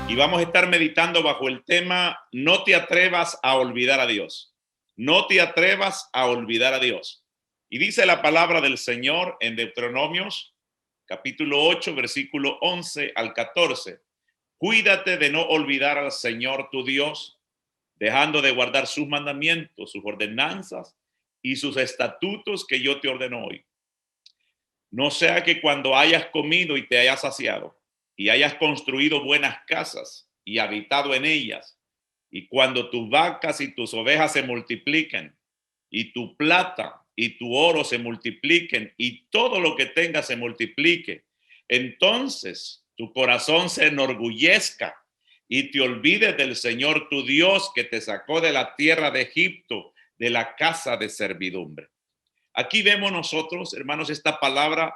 y vamos a estar meditando bajo el tema no te atrevas a olvidar a Dios. No te atrevas a olvidar a Dios. Y dice la palabra del Señor en Deuteronomios, capítulo 8, versículo 11 al 14. Cuídate de no olvidar al Señor tu Dios, dejando de guardar sus mandamientos, sus ordenanzas y sus estatutos que yo te ordeno hoy. No sea que cuando hayas comido y te hayas saciado, y hayas construido buenas casas y habitado en ellas, y cuando tus vacas y tus ovejas se multipliquen, y tu plata y tu oro se multipliquen, y todo lo que tengas se multiplique, entonces tu corazón se enorgullezca y te olvides del Señor tu Dios que te sacó de la tierra de Egipto, de la casa de servidumbre. Aquí vemos nosotros, hermanos, esta palabra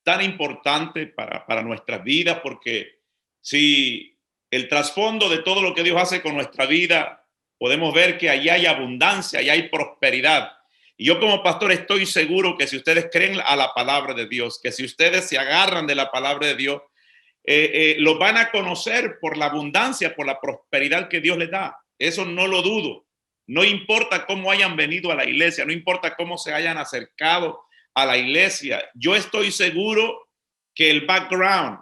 tan importante para nuestras vidas, porque si el trasfondo de todo lo que Dios hace con nuestra vida, podemos ver que allá hay abundancia, allá hay prosperidad. Y yo como pastor estoy seguro que si ustedes creen a la palabra de Dios, que si ustedes se agarran de la palabra de Dios, lo van a conocer por la abundancia, por la prosperidad que Dios les da. Eso no lo dudo. No importa cómo hayan venido a la iglesia, no importa cómo se hayan acercado a la iglesia. Yo estoy seguro que el background,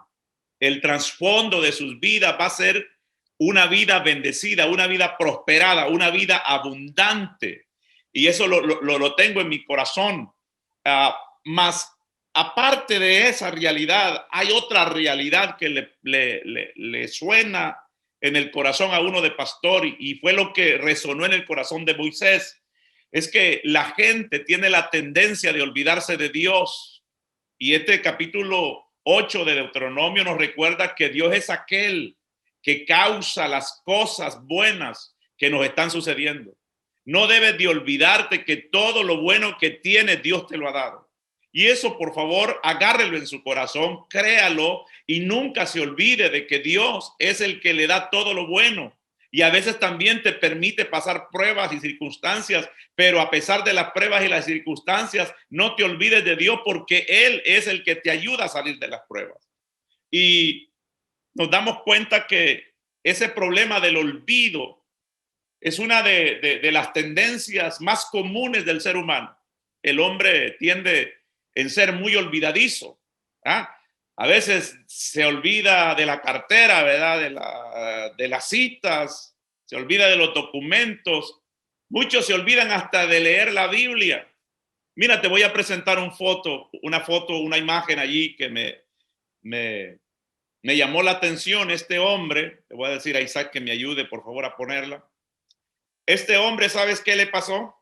el trasfondo de sus vidas va a ser una vida bendecida, una vida prosperada, una vida abundante. Y eso lo tengo en mi corazón. Más aparte de esa realidad, hay otra realidad que le suena en el corazón a uno de pastor y fue lo que resonó en el corazón de Moisés. Es que la gente tiene la tendencia de olvidarse de Dios. Y este capítulo 8 de Deuteronomio nos recuerda que Dios es aquel que causa las cosas buenas que nos están sucediendo. No debes de olvidarte que todo lo bueno que tienes Dios te lo ha dado. Y eso, por favor, agárrelo en su corazón, créalo y nunca se olvide de que Dios es el que le da todo lo bueno. Y a veces también te permite pasar pruebas y circunstancias, pero a pesar de las pruebas y las circunstancias, no te olvides de Dios porque Él es el que te ayuda a salir de las pruebas. Y nos damos cuenta que ese problema del olvido es una de las tendencias más comunes del ser humano. El hombre tiende en ser muy olvidadizo. ¿Ah? A veces se olvida de la cartera, ¿verdad? De las citas, se olvida de los documentos. Muchos se olvidan hasta de leer la Biblia. Mira, te voy a presentar una imagen allí que me llamó la atención. Este hombre, le voy a decir a Isaac que me ayude, por favor, a ponerla. Este hombre, ¿sabes qué le pasó?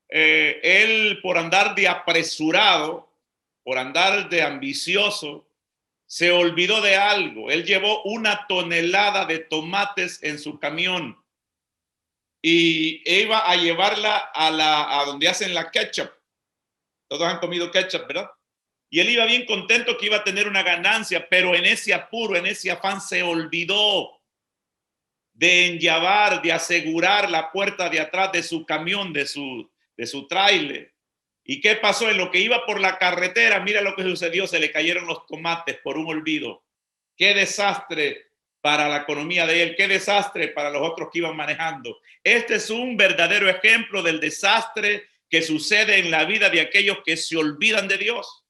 Él por andar de apresurado, por andar de ambicioso, se olvidó de algo. Él llevó 1 tonelada de tomates en su camión y iba a llevarla a donde hacen la ketchup. Todos han comido ketchup, ¿verdad? Y él iba bien contento que iba a tener una ganancia, pero en ese apuro, en ese afán, se olvidó de enllavar, de asegurar la puerta de atrás de su camión, de su tráiler. ¿Y qué pasó? En lo que iba por la carretera, mira lo que sucedió, se le cayeron los tomates por un olvido. Qué desastre para la economía de él, qué desastre para los otros que iban manejando. Este es un verdadero ejemplo del desastre que sucede en la vida de aquellos que se olvidan de Dios.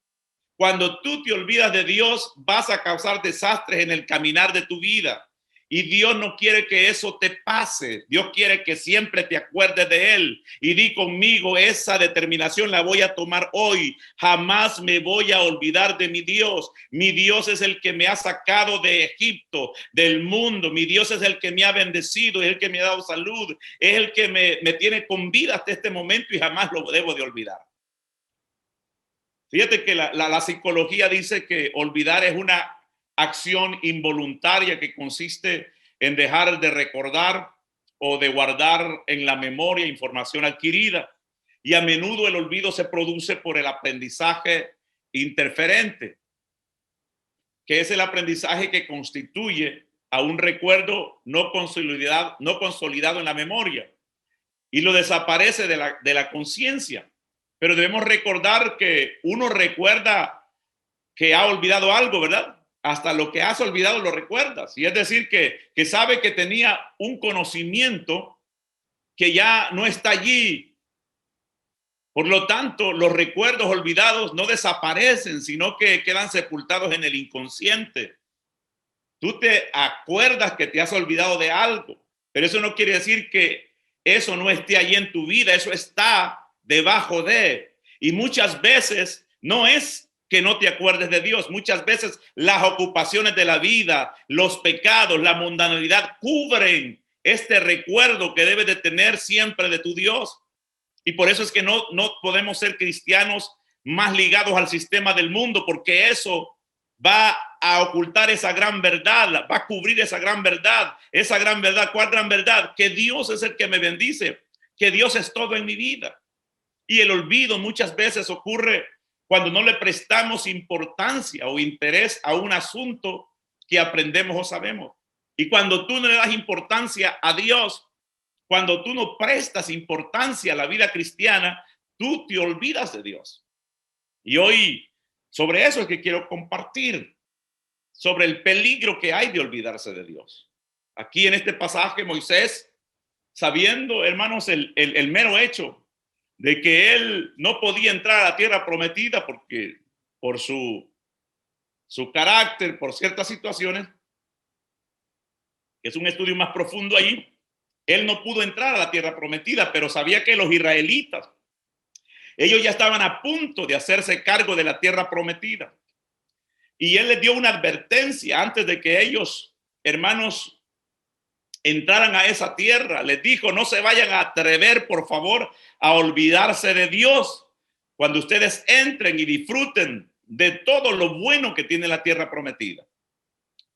Cuando tú te olvidas de Dios, vas a causar desastres en el caminar de tu vida. Y Dios no quiere que eso te pase. Dios quiere que siempre te acuerdes de Él. Y di conmigo, esa determinación la voy a tomar hoy. Jamás me voy a olvidar de mi Dios. Mi Dios es el que me ha sacado de Egipto, del mundo. Mi Dios es el que me ha bendecido, es el que me ha dado salud, es el que me tiene con vida hasta este momento y jamás lo debo de olvidar. Fíjate que la psicología dice que olvidar es una acción involuntaria que consiste en dejar de recordar o de guardar en la memoria información adquirida. Y a menudo el olvido se produce por el aprendizaje interferente, que es el aprendizaje que constituye a un recuerdo no consolidado en la memoria y lo desaparece de la conciencia. Pero debemos recordar que uno recuerda que ha olvidado algo, ¿verdad? hasta lo que has olvidado lo recuerdas. Y es decir, que sabe que tenía un conocimiento que ya no está allí. Por lo tanto, los recuerdos olvidados no desaparecen, sino que quedan sepultados en el inconsciente. Tú te acuerdas que te has olvidado de algo, pero eso no quiere decir que eso no esté allí en tu vida, eso está debajo de. Y muchas veces no es que no te acuerdes de Dios, muchas veces las ocupaciones de la vida, los pecados, la mundanalidad cubren este recuerdo que debes de tener siempre de tu Dios. Y por eso es que no podemos ser cristianos más ligados al sistema del mundo, porque eso va a ocultar esa gran verdad, va a cubrir esa gran verdad. Esa gran verdad, ¿cuál gran verdad? Que Dios es el que me bendice, que Dios es todo en mi vida. Y el olvido muchas veces ocurre cuando no le prestamos importancia o interés a un asunto que aprendemos o sabemos. Y cuando tú no le das importancia a Dios, cuando tú no prestas importancia a la vida cristiana, tú te olvidas de Dios. Y hoy sobre eso es que quiero compartir, sobre el peligro que hay de olvidarse de Dios. Aquí en este pasaje Moisés, sabiendo, hermanos, el mero hecho de que él no podía entrar a la tierra prometida porque por su carácter, por ciertas situaciones, que es un estudio más profundo allí, él no pudo entrar a la tierra prometida, pero sabía que los israelitas, ellos ya estaban a punto de hacerse cargo de la tierra prometida. Y él les dio una advertencia antes de que ellos, hermanos, entraran a esa tierra. Les dijo, no se vayan a atrever, por favor, a olvidarse de Dios cuando ustedes entren y disfruten de todo lo bueno que tiene la tierra prometida.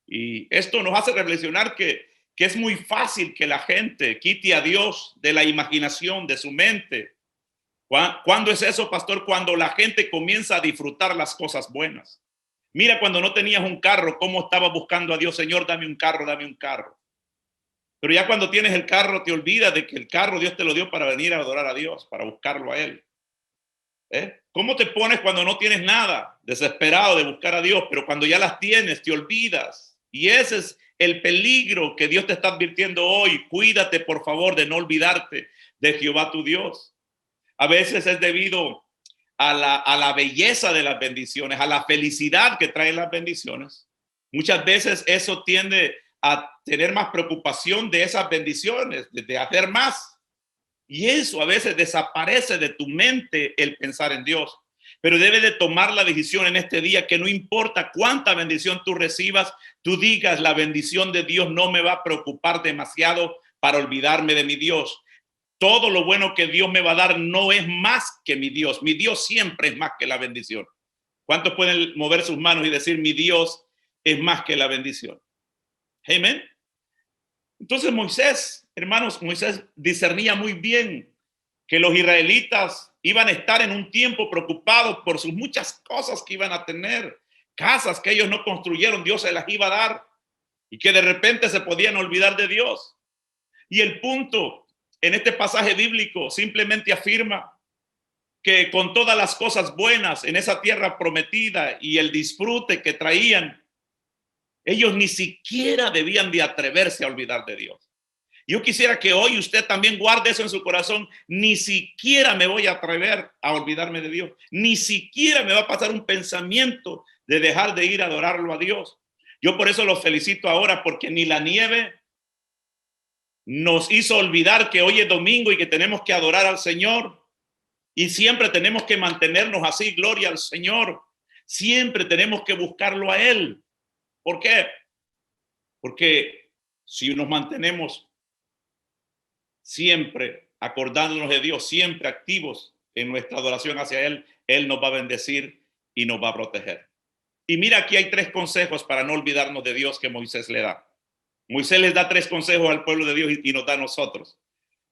Y esto nos hace reflexionar que es muy fácil que la gente quite a Dios de la imaginación, de su mente. ¿Cuándo es eso, pastor? Cuando la gente comienza a disfrutar las cosas buenas. Mira, cuando no tenías un carro, cómo estabas buscando a Dios, Señor, dame un carro, dame un carro. Pero ya cuando tienes el carro, te olvidas de que el carro Dios te lo dio para venir a adorar a Dios, para buscarlo a Él. ¿Cómo te pones cuando no tienes nada? Desesperado de buscar a Dios, pero cuando ya las tienes, te olvidas. Y ese es el peligro que Dios te está advirtiendo hoy. Cuídate, por favor, de no olvidarte de Jehová tu Dios. A veces es debido a la belleza de las bendiciones, a la felicidad que traen las bendiciones. Muchas veces eso tiende a tener más preocupación de esas bendiciones, de hacer más. Y eso a veces desaparece de tu mente el pensar en Dios. Pero debes de tomar la decisión en este día que no importa cuánta bendición tú recibas, tú digas, la bendición de Dios no me va a preocupar demasiado para olvidarme de mi Dios. Todo lo bueno que Dios me va a dar no es más que mi Dios. Mi Dios siempre es más que la bendición. ¿Cuántos pueden mover sus manos y decir, mi Dios es más que la bendición? Amén. Entonces Moisés, hermanos, Moisés discernía muy bien que los israelitas iban a estar en un tiempo preocupados por sus muchas cosas que iban a tener, casas que ellos no construyeron, Dios se las iba a dar y que de repente se podían olvidar de Dios. Y el punto en este pasaje bíblico simplemente afirma que con todas las cosas buenas en esa tierra prometida y el disfrute que traían, ellos ni siquiera debían de atreverse a olvidar de Dios. Yo quisiera que hoy usted también guarde eso en su corazón. Ni siquiera me voy a atrever a olvidarme de Dios. Ni siquiera me va a pasar un pensamiento de dejar de ir a adorarlo a Dios. Yo por eso los felicito ahora, porque ni la nieve nos hizo olvidar que hoy es domingo y que tenemos que adorar al Señor. Y siempre tenemos que mantenernos así, gloria al Señor. Siempre tenemos que buscarlo a Él. ¿Por qué? Porque si nos mantenemos siempre acordándonos de Dios, siempre activos en nuestra adoración hacia Él, Él nos va a bendecir y nos va a proteger. Y mira, aquí hay 3 consejos para no olvidarnos de Dios que Moisés le da. Moisés les da 3 consejos al pueblo de Dios y nos da a nosotros.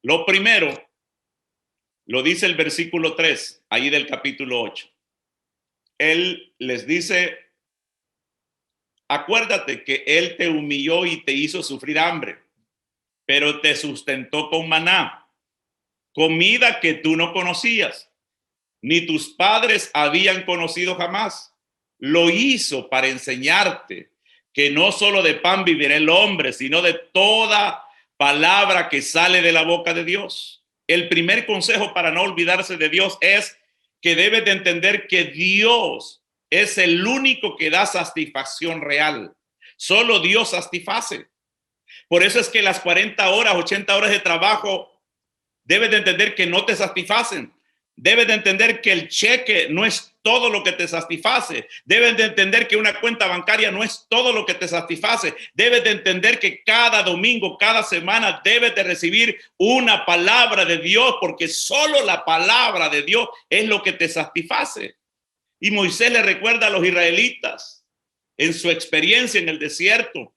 Lo primero, lo dice el versículo 3, ahí del capítulo 8. Él les dice, acuérdate que Él te humilló y te hizo sufrir hambre, pero te sustentó con maná, comida que tú no conocías, ni tus padres habían conocido jamás. Lo hizo para enseñarte que no solo de pan vivirá el hombre, sino de toda palabra que sale de la boca de Dios. El primer consejo para no olvidarse de Dios es que debes de entender que Dios es el único que da satisfacción real. Solo Dios satisface. Por eso es que las 40 horas, 80 horas de trabajo, debes de entender que no te satisfacen. Debes de entender que el cheque no es todo lo que te satisface. Debes de entender que una cuenta bancaria no es todo lo que te satisface. Debes de entender que cada domingo, cada semana debes de recibir una palabra de Dios, porque solo la palabra de Dios es lo que te satisface. Y Moisés le recuerda a los israelitas en su experiencia en el desierto.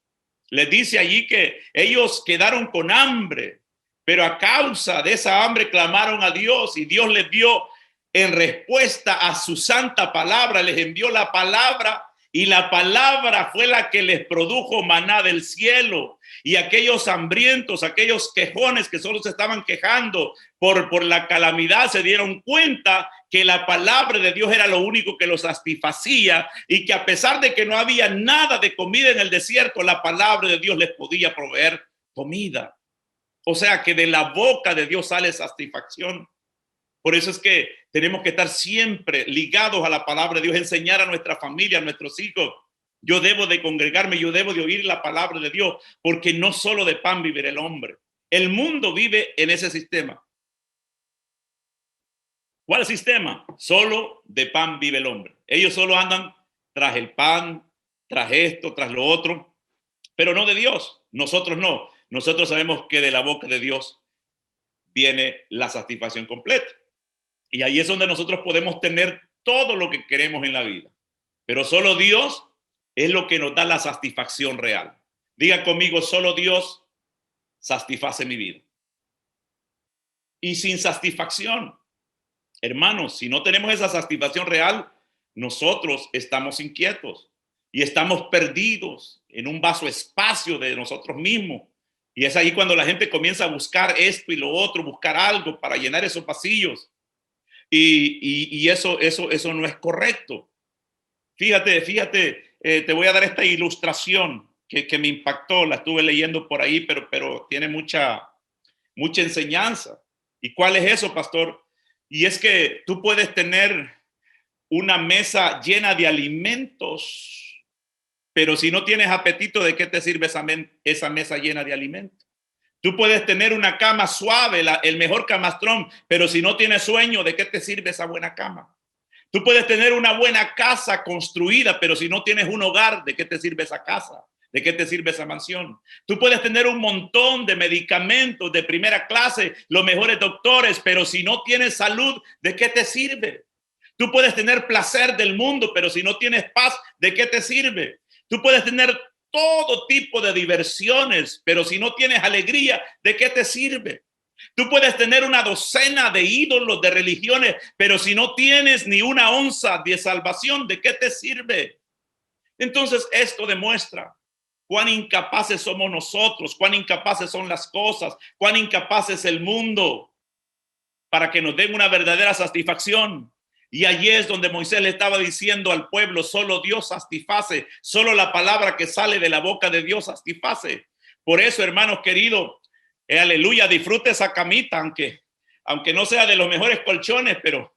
Les dice allí que ellos quedaron con hambre, pero a causa de esa hambre clamaron a Dios y Dios les dio en respuesta a su santa palabra, les envió la palabra y la palabra fue la que les produjo maná del cielo. Y aquellos hambrientos, aquellos quejones que solo se estaban quejando por la calamidad, se dieron cuenta que la palabra de Dios era lo único que los satisfacía y que a pesar de que no había nada de comida en el desierto, la palabra de Dios les podía proveer comida. O sea que de la boca de Dios sale satisfacción. Por eso es que tenemos que estar siempre ligados a la palabra de Dios, enseñar a nuestra familia, a nuestros hijos. Yo debo de congregarme, yo debo de oír la palabra de Dios, porque no solo de pan vivirá el hombre. El mundo vive en ese sistema. ¿Cuál sistema? Solo de pan vive el hombre. Ellos solo andan tras el pan, tras esto, tras lo otro, pero no de Dios. Nosotros no. Nosotros sabemos que de la boca de Dios viene la satisfacción completa. Y ahí es donde nosotros podemos tener todo lo que queremos en la vida. Pero solo Dios es lo que nos da la satisfacción real. Diga conmigo, solo Dios satisface mi vida. Y sin satisfacción, hermanos, si no tenemos esa satisfacción real, nosotros estamos inquietos y estamos perdidos en un vasto espacio de nosotros mismos. Y es ahí cuando la gente comienza a buscar esto y lo otro, buscar algo para llenar esos pasillos. Y eso no es correcto. Fíjate, te voy a dar esta ilustración que me impactó, la estuve leyendo por ahí, pero tiene mucha enseñanza. ¿Y cuál es eso, pastor? Y es que tú puedes tener una mesa llena de alimentos, pero si no tienes apetito, ¿de qué te sirve esa mesa llena de alimentos? Tú puedes tener una cama suave, el mejor camastrón, pero si no tienes sueño, ¿de qué te sirve esa buena cama? Tú puedes tener una buena casa construida, pero si no tienes un hogar, ¿de qué te sirve esa casa? ¿De qué te sirve esa mansión? Tú puedes tener un montón de medicamentos de primera clase, los mejores doctores, pero si no tienes salud, ¿de qué te sirve? Tú puedes tener placer del mundo, pero si no tienes paz, ¿de qué te sirve? Tú puedes tener todo tipo de diversiones, pero si no tienes alegría, ¿de qué te sirve? Tú puedes tener una docena de ídolos, de religiones, pero si no tienes ni una onza de salvación, ¿de qué te sirve? Entonces esto demuestra cuán incapaces somos nosotros, cuán incapaces son las cosas, cuán incapaz es el mundo para que nos den una verdadera satisfacción. Y allí es donde Moisés le estaba diciendo al pueblo, solo Dios satisface, solo la palabra que sale de la boca de Dios satisface. Por eso, hermanos queridos, aleluya, disfrute esa camita, aunque no sea de los mejores colchones, pero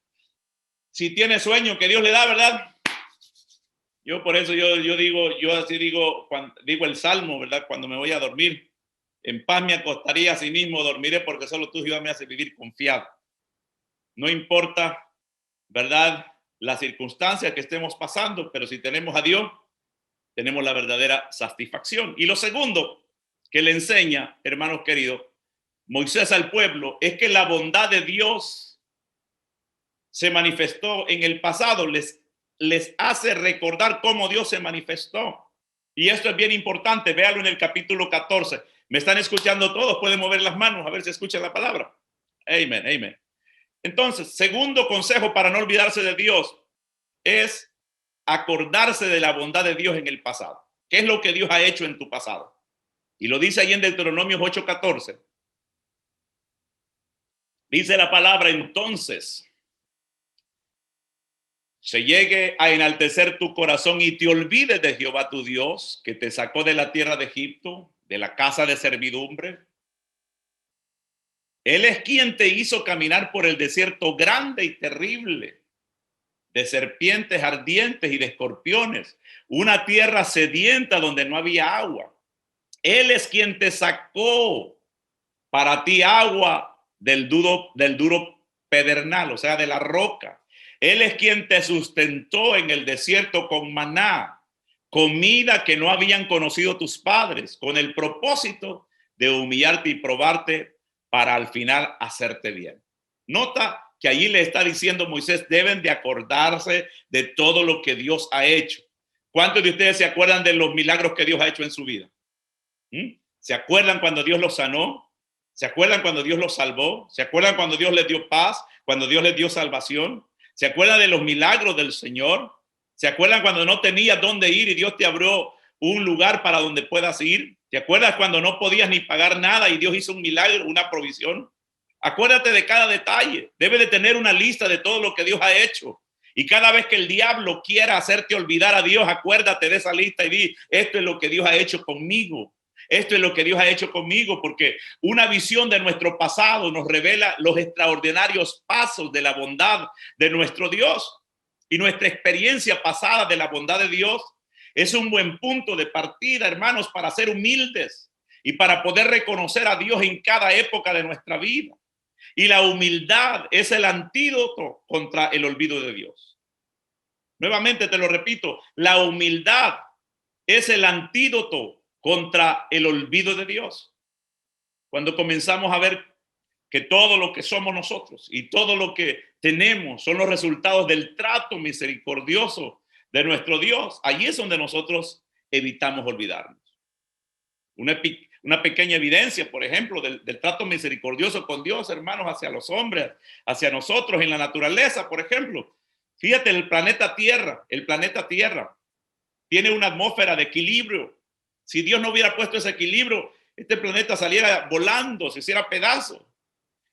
si tiene sueño que Dios le da, ¿verdad? Yo por eso yo digo, cuando digo el salmo, ¿verdad? Cuando me voy a dormir, en paz me acostaría, así mismo dormiré, porque solo tú, Jehová, me hace vivir confiado. No importa, ¿verdad?, las circunstancias que estemos pasando, pero si tenemos a Dios, tenemos la verdadera satisfacción. Y lo segundo que le enseña, hermanos queridos, Moisés al pueblo, es que la bondad de Dios se manifestó en el pasado, les hace recordar cómo Dios se manifestó. Y esto es bien importante, véalo en el capítulo 14. ¿Me están escuchando todos? Pueden mover las manos a ver si escuchan la palabra. Amén, amén. Entonces, segundo consejo para no olvidarse de Dios es acordarse de la bondad de Dios en el pasado. ¿Qué es lo que Dios ha hecho en tu pasado? Y lo dice ahí en Deuteronomio 8:14. Dice la palabra, entonces se llegue a enaltecer tu corazón y te olvides de Jehová tu Dios, que te sacó de la tierra de Egipto, de la casa de servidumbre. Él es quien te hizo caminar por el desierto grande y terrible, de serpientes ardientes y de escorpiones, una tierra sedienta donde no había agua. Él es quien te sacó para ti agua del duro pedernal, o sea, de la roca. Él es quien te sustentó en el desierto con maná, comida que no habían conocido tus padres, con el propósito de humillarte y probarte para al final hacerte bien. Nota que allí le está diciendo Moisés, deben de acordarse de todo lo que Dios ha hecho. ¿Cuántos de ustedes se acuerdan de los milagros que Dios ha hecho en su vida? ¿Se acuerdan cuando Dios los sanó? ¿Se acuerdan cuando Dios los salvó? ¿Se acuerdan cuando Dios les dio paz? ¿Cuando Dios les dio salvación? ¿Se acuerdan de los milagros del Señor? ¿Se acuerdan cuando no tenías dónde ir y Dios te abrió un lugar para donde puedas ir? ¿Te acuerdas cuando no podías ni pagar nada y Dios hizo un milagro, una provisión? Acuérdate de cada detalle. Debe de tener una lista de todo lo que Dios ha hecho. Y cada vez que el diablo quiera hacerte olvidar a Dios, acuérdate de esa lista y di, esto es lo que Dios ha hecho conmigo. Esto es lo que Dios ha hecho conmigo, porque una visión de nuestro pasado nos revela los extraordinarios pasos de la bondad de nuestro Dios. Y nuestra experiencia pasada de la bondad de Dios es un buen punto de partida, hermanos, para ser humildes y para poder reconocer a Dios en cada época de nuestra vida. Y la humildad es el antídoto contra el olvido de Dios. Nuevamente te lo repito, la humildad es el antídoto contra el olvido de Dios. Cuando comenzamos a ver que todo lo que somos nosotros y todo lo que tenemos son los resultados del trato misericordioso de nuestro Dios, allí es donde nosotros evitamos olvidarnos. Una pequeña evidencia, por ejemplo, del trato misericordioso con Dios, hermanos, hacia los hombres, hacia nosotros en la naturaleza, por ejemplo. Fíjate, el planeta Tierra tiene una atmósfera de equilibrio. Si Dios no hubiera puesto ese equilibrio, este planeta saliera volando, se hiciera pedazo.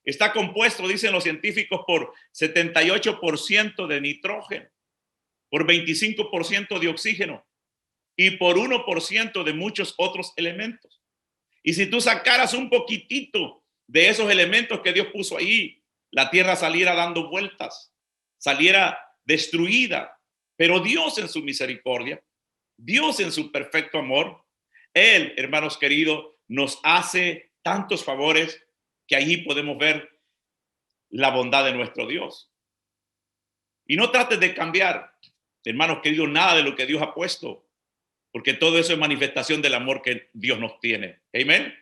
Está compuesto, dicen los científicos, por 78% de nitrógeno, por 25% de oxígeno y por 1% de muchos otros elementos. Y si tú sacaras un poquitito de esos elementos que Dios puso ahí, la tierra saliera dando vueltas, saliera destruida. Pero Dios en su misericordia, Dios en su perfecto amor, Él, hermanos queridos, nos hace tantos favores que allí podemos ver la bondad de nuestro Dios. Y no trates de cambiar, hermanos queridos, nada de lo que Dios ha puesto, porque todo eso es manifestación del amor que Dios nos tiene. Amén.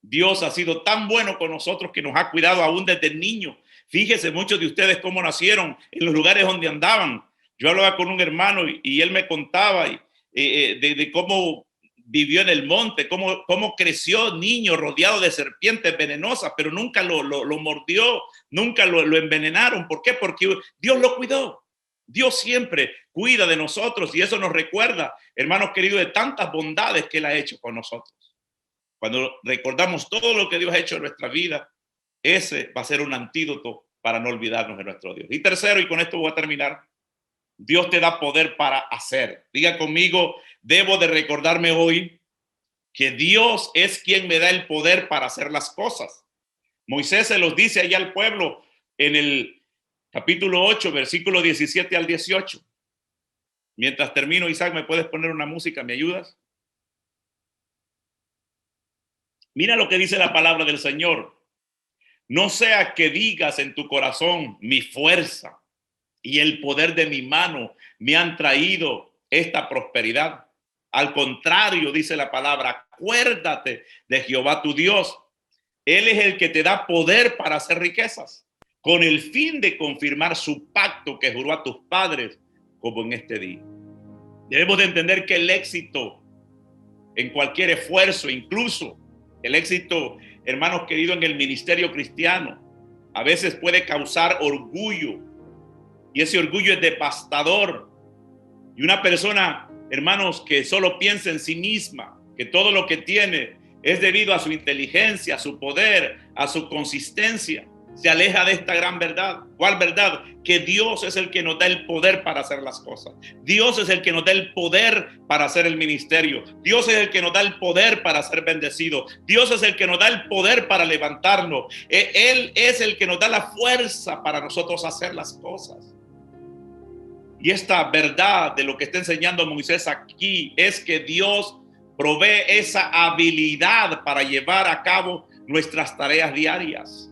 Dios ha sido tan bueno con nosotros que nos ha cuidado aún desde niños. Fíjese, muchos de ustedes cómo nacieron en los lugares donde andaban. Yo hablaba con un hermano y él me contaba de cómo vivió en el monte, cómo creció niño rodeado de serpientes venenosas, pero nunca lo mordió, nunca lo envenenaron. ¿Por qué? Porque Dios lo cuidó. Dios siempre cuida de nosotros y eso nos recuerda, hermanos queridos, de tantas bondades que Él ha hecho con nosotros. Cuando recordamos todo lo que Dios ha hecho en nuestra vida, ese va a ser un antídoto para no olvidarnos de nuestro Dios. Y tercero, y con esto voy a terminar, Dios te da poder para hacer. Diga conmigo, debo de recordarme hoy que Dios es quien me da el poder para hacer las cosas. Moisés se los dice allá al pueblo en el capítulo 8, versículo 17 al 18. Mientras termino, Isaac, ¿me puedes poner una música? ¿Me ayudas? Mira lo que dice la palabra del Señor. No sea que digas en tu corazón, mi fuerza y el poder de mi mano me han traído esta prosperidad. Al contrario, dice la palabra, acuérdate de Jehová tu Dios. Él es el que te da poder para hacer riquezas, con el fin de confirmar su pacto que juró a tus padres, como en este día. Debemos de entender que el éxito en cualquier esfuerzo, incluso el éxito, hermanos queridos, en el ministerio cristiano, a veces puede causar orgullo, y ese orgullo es devastador. Y una persona, hermanos, que solo piensa en sí misma, que todo lo que tiene es debido a su inteligencia, a su poder, a su consistencia. se aleja de esta gran verdad. ¿Cuál verdad? Que Dios es el que nos da el poder para hacer las cosas. Dios es el que nos da el poder para hacer el ministerio. Dios es el que nos da el poder para ser bendecido. Dios es el que nos da el poder para levantarnos. Él es el que nos da la fuerza para nosotros hacer las cosas. Y esta verdad de lo que está enseñando Moisés aquí es que Dios provee esa habilidad para llevar a cabo nuestras tareas diarias.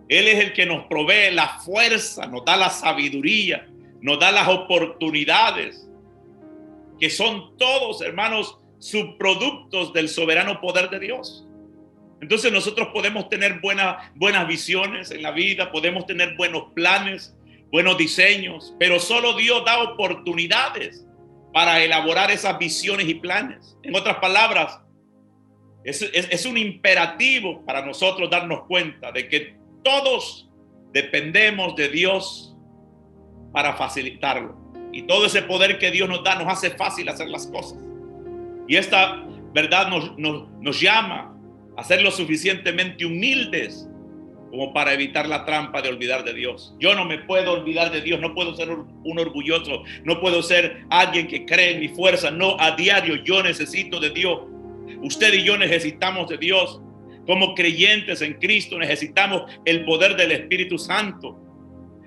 Él es el que nos provee la fuerza, nos da la sabiduría, nos da las oportunidades, que son todos, hermanos, subproductos del soberano poder de Dios. Entonces nosotros podemos tener buenas visiones en la vida, podemos tener buenos planes, buenos diseños, pero solo Dios da oportunidades para elaborar esas visiones y planes. En otras palabras, es un imperativo para nosotros darnos cuenta de que todos dependemos de Dios para facilitarlo. Y todo ese poder que Dios nos da nos hace fácil hacer las cosas. Y esta verdad nos llama a ser lo suficientemente humildes como para evitar la trampa de olvidar de Dios. Yo no me puedo olvidar de Dios, no puedo ser un orgulloso, no puedo ser alguien que cree en mi fuerza. No, a diario yo necesito de Dios. Usted y yo necesitamos de Dios. Como creyentes en Cristo necesitamos el poder del Espíritu Santo.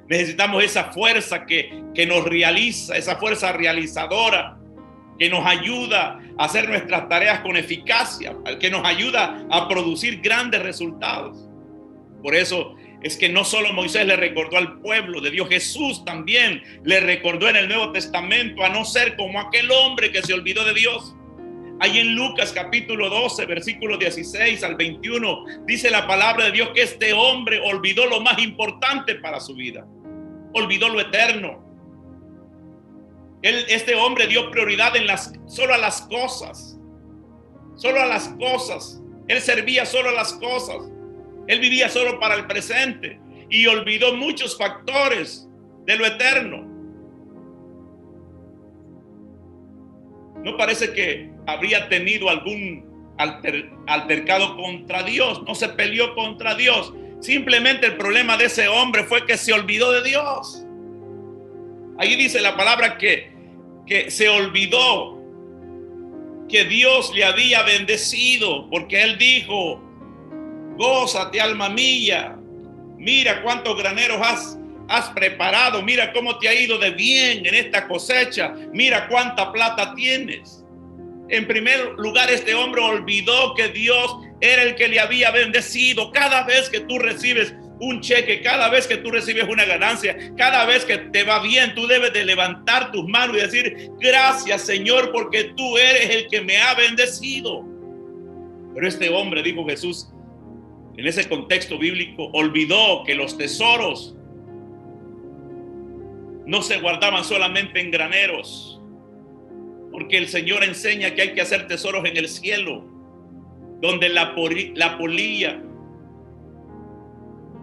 Necesitamos esa fuerza que nos realiza, esa fuerza realizadora, que nos ayuda a hacer nuestras tareas con eficacia, que nos ayuda a producir grandes resultados. Por eso es que no solo Moisés le recordó al pueblo de Dios, Jesús también le recordó en el Nuevo Testamento a no ser como aquel hombre que se olvidó de Dios. Ahí en Lucas capítulo 12, versículos 16 al 21, dice la palabra de Dios que este hombre olvidó lo más importante para su vida. Olvidó lo eterno. Este hombre dio prioridad solo a las cosas. Solo a las cosas. Él servía solo a las cosas. Él vivía solo para el presente y olvidó muchos factores de lo eterno. No parece que habría tenido algún altercado contra Dios. No se peleó contra Dios. Simplemente el problema de ese hombre fue que se olvidó de Dios. Ahí dice la palabra que se olvidó que Dios le había bendecido, porque él dijo: gózate, alma mía, mira cuántos graneros has preparado, mira cómo te ha ido de bien en esta cosecha, mira cuánta plata tienes. En primer lugar, este hombre olvidó que Dios era el que le había bendecido. Cada vez que tú recibes un cheque, cada vez que tú recibes una ganancia, cada vez que te va bien, tú debes de levantar tus manos y decir: gracias, Señor, porque tú eres el que me ha bendecido. Pero este hombre, dijo Jesús, en ese contexto bíblico, olvidó que los tesoros no se guardaban solamente en graneros, porque el Señor enseña que hay que hacer tesoros en el cielo, donde la polilla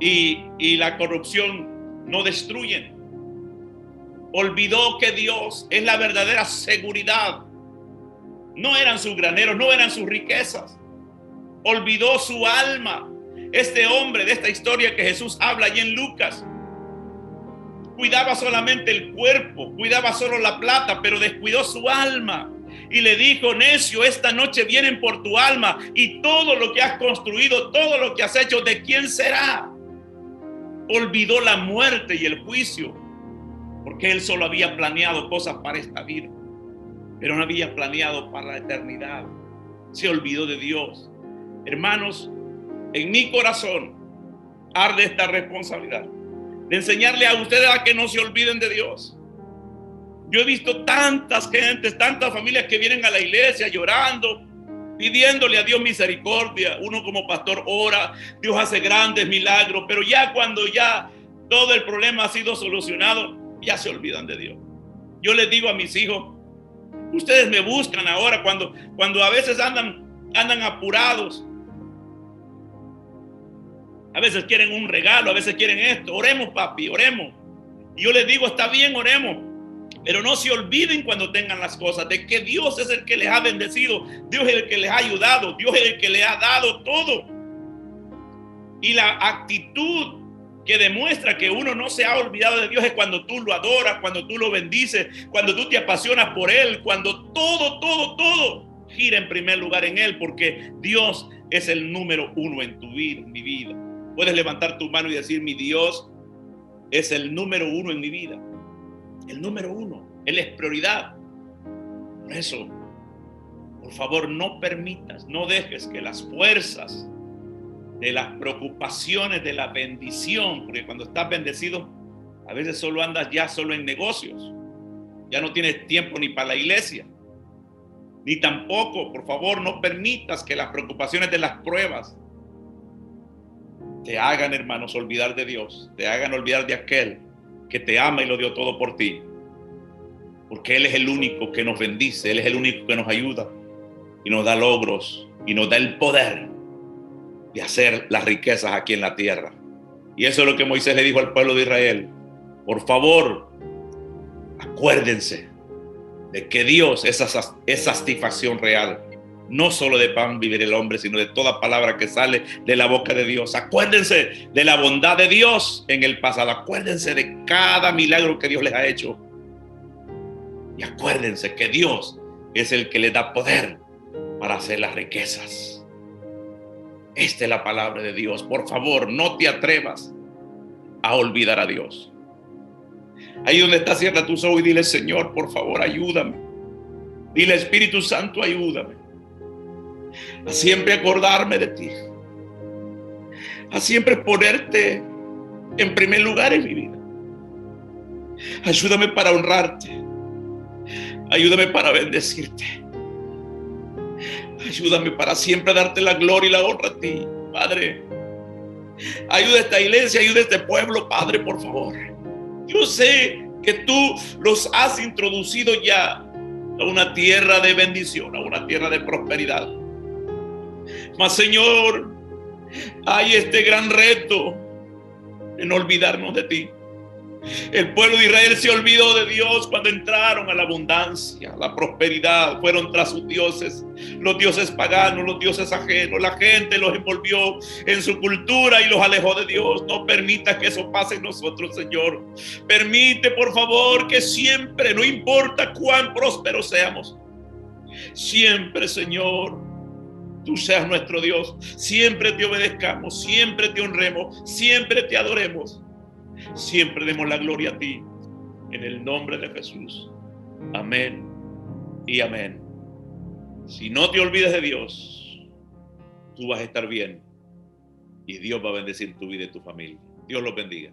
y la corrupción no destruyen. Olvidó que Dios es la verdadera seguridad. No eran sus graneros, no eran sus riquezas. Olvidó su alma. Este hombre de esta historia que Jesús habla allí en Lucas cuidaba solamente el cuerpo, cuidaba solo la plata, pero descuidó su alma. Y le dijo: necio, esta noche vienen por tu alma, y todo lo que has construido, todo lo que has hecho, ¿de quién será? Olvidó la muerte y el juicio, porque él solo había planeado cosas para esta vida, pero no había planeado para la eternidad. Se olvidó de Dios. Hermanos, en mi corazón arde esta responsabilidad de enseñarle a ustedes a que no se olviden de Dios. Yo he visto tantas gentes, tantas familias que vienen a la iglesia llorando, pidiéndole a Dios misericordia. Uno como pastor ora, Dios hace grandes milagros, pero ya cuando ya todo el problema ha sido solucionado, ya se olvidan de Dios. Yo les digo a mis hijos: ustedes me buscan ahora cuando a veces andan apurados. A veces quieren un regalo, a veces quieren esto. Oremos, papi, oremos. Y yo les digo: está bien, oremos, pero no se olviden cuando tengan las cosas de que Dios es el que les ha bendecido, Dios es el que les ha ayudado, Dios es el que les ha dado todo. Y la actitud que demuestra que uno no se ha olvidado de Dios es cuando tú lo adoras, cuando tú lo bendices, cuando tú te apasionas por Él, cuando todo gira en primer lugar en Él, porque Dios es el número uno en tu vida, en mi vida. Puedes levantar tu mano y decir: mi Dios es el número uno en mi vida. El número uno. Él es prioridad. Por eso, por favor, no permitas, no dejes que las fuerzas de las preocupaciones de la bendición, porque cuando estás bendecido, a veces solo andas ya solo en negocios. Ya no tienes tiempo ni para la iglesia. Ni tampoco, por favor, no permitas que las preocupaciones de las pruebas te hagan, hermanos, olvidar de Dios, te hagan olvidar de aquel que te ama y lo dio todo por ti. Porque Él es el único que nos bendice, Él es el único que nos ayuda y nos da logros y nos da el poder de hacer las riquezas aquí en la tierra. Y eso es lo que Moisés le dijo al pueblo de Israel: por favor, acuérdense de que Dios es satisfacción real. No solo de pan vive el hombre, sino de toda palabra que sale de la boca de Dios. Acuérdense de la bondad de Dios en el pasado. Acuérdense de cada milagro que Dios les ha hecho. Y acuérdense que Dios es el que les da poder para hacer las riquezas. Esta es la palabra de Dios. Por favor, no te atrevas a olvidar a Dios. Ahí donde está, cierra tus ojos y dile: Señor, por favor, ayúdame. Dile: Espíritu Santo, ayúdame a siempre acordarme de ti, a siempre ponerte en primer lugar en mi vida. Ayúdame para honrarte, ayúdame para bendecirte, ayúdame para siempre darte la gloria y la honra a ti, Padre. Ayuda a esta iglesia, ayuda a este pueblo, Padre, por favor. Yo sé que tú los has introducido ya a una tierra de bendición, a una tierra de prosperidad. Mas, Señor, hay este gran reto de no olvidarnos de ti. El pueblo de Israel se olvidó de Dios cuando entraron a la abundancia, a la prosperidad. Fueron tras sus dioses, los dioses paganos, los dioses ajenos. La gente los envolvió en su cultura y los alejó de Dios. No permitas que eso pase en nosotros, Señor. Permite, por favor, que siempre, no importa cuán prósperos seamos, siempre, Señor, tú seas nuestro Dios. Siempre te obedezcamos, siempre te honremos, siempre te adoremos. Siempre demos la gloria a ti, en el nombre de Jesús. Amén y amén. Si no te olvides de Dios, tú vas a estar bien y Dios va a bendecir tu vida y tu familia. Dios los bendiga.